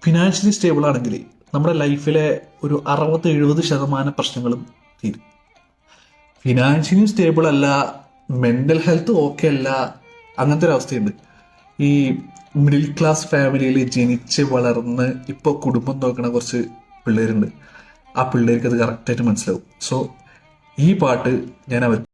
Financially stable ആണെങ്കിൽ നമ്മുടെ ലൈഫിലെ ഒരു 60-70% പ്രശ്നങ്ങളും തീരും. ഫിനാൻഷ്യലി സ്റ്റേബിൾ അല്ല, മെന്റൽ ഹെൽത്ത് ഓക്കെ അല്ല, അങ്ങനത്തെ ഒരു അവസ്ഥയുണ്ട്. ഈ മിഡിൽ ക്ലാസ് ഫാമിലിയിൽ ജനിച്ച് വളർന്ന് ഇപ്പോൾ കുടുംബം നോക്കണ കുറച്ച് പിള്ളേരുണ്ട്. ആ പിള്ളേർക്ക് അത് കറക്റ്റായിട്ട് മനസ്സിലാവും. സോ ഈ പാട്ട് ഞാൻ അവർക്ക്